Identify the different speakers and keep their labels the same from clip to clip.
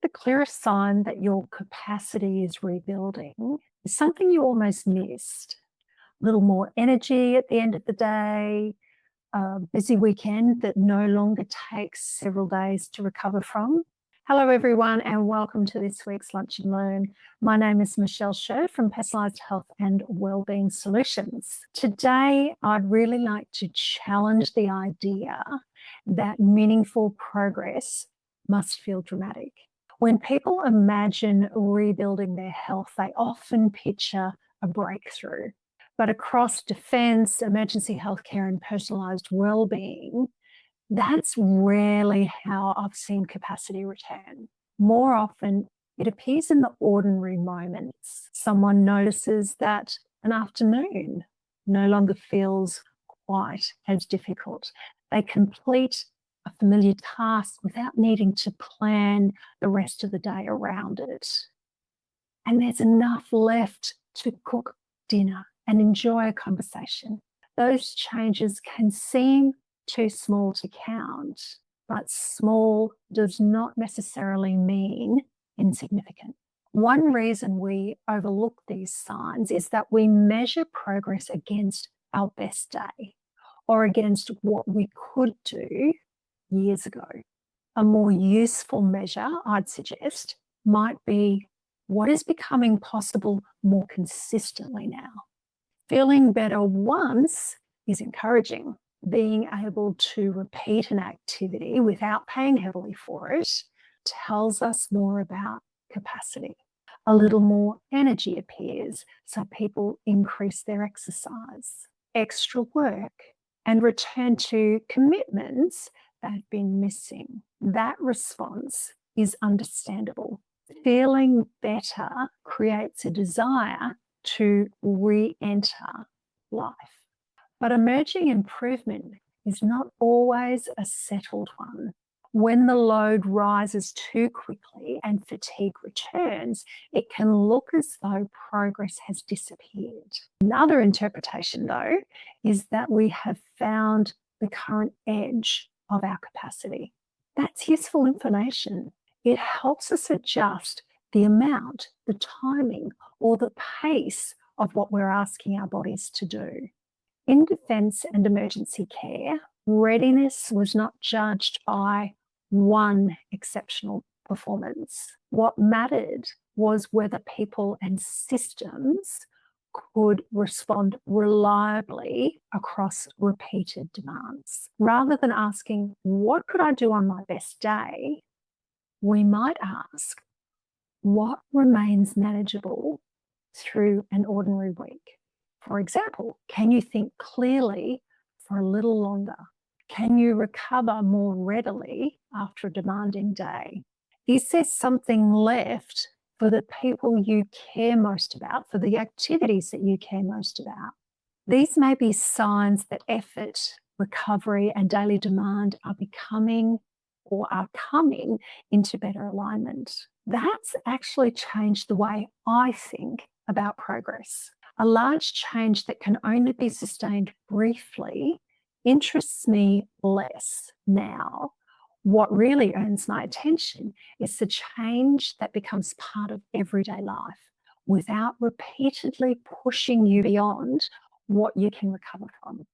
Speaker 1: The clearest sign that your capacity is rebuilding is something you almost missed. A little more energy at the end of the day, a busy weekend that no longer takes several days to recover from. Hello, everyone, and welcome to this week's Lunch and Learn. My name is Michelle Scher from Personalised Health and Wellbeing Solutions. Today, I'd really like to challenge the idea that meaningful progress must feel dramatic. When people imagine rebuilding their health, they often picture a breakthrough. But across defence, emergency healthcare, and personalised wellbeing, that's rarely how I've seen capacity return. More often, it appears in the ordinary moments. Someone notices that an afternoon no longer feels quite as difficult. They complete a familiar task without needing to plan the rest of the day around it. And there's enough left to cook dinner and enjoy a conversation. Those changes can seem too small to count, but small does not necessarily mean insignificant. One reason we overlook these signs is that we measure progress against our best day or against what we could do years ago. A more useful measure, I'd suggest, might be what is becoming possible more consistently now. Feeling better once is encouraging. Being able to repeat an activity without paying heavily for it tells us more about capacity. A little more energy appears, so people increase their exercise, extra work, and return to commitments that have been missing. That response is understandable. Feeling better creates a desire to re-enter life. But emerging improvement is not always a settled one. When the load rises too quickly and fatigue returns, it can look as though progress has disappeared. Another interpretation, though, is that we have found the current edge of our capacity. That's useful information. It helps us adjust the amount, the timing, or the pace of what we're asking our bodies to do. In defence and emergency care, readiness was not judged by one exceptional performance. What mattered was whether people and systems could respond reliably across repeated demands. Rather than asking, what could I do on my best day? We might ask, what remains manageable through an ordinary week? For example, can you think clearly for a little longer? Can you recover more readily after a demanding day? Is there something left for the people you care most about, for the activities that you care most about? These may be signs that effort, recovery, and daily demand are becoming or are coming into better alignment. That's actually changed the way I think about progress. A large change that can only be sustained briefly interests me less now. What really earns my attention is the change that becomes part of everyday life without repeatedly pushing you beyond what you can recover from.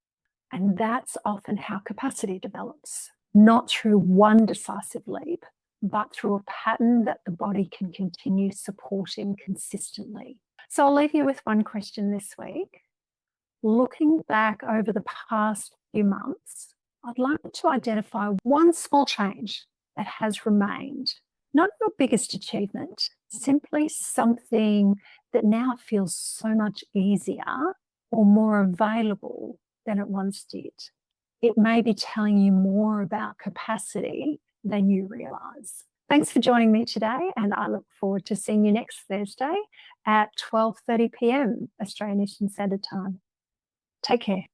Speaker 1: And that's often how capacity develops, not through one decisive leap, but through a pattern that the body can continue supporting consistently. So I'll leave you with one question this week. Looking back over the past few months, I'd like to identify one small change that has remained. Not your biggest achievement, simply something that now feels so much easier or more available than it once did. It may be telling you more about capacity than you realise. Thanks for joining me today, and I look forward to seeing you next Thursday at 12:30 p.m. Australian Eastern Standard Time. Take care.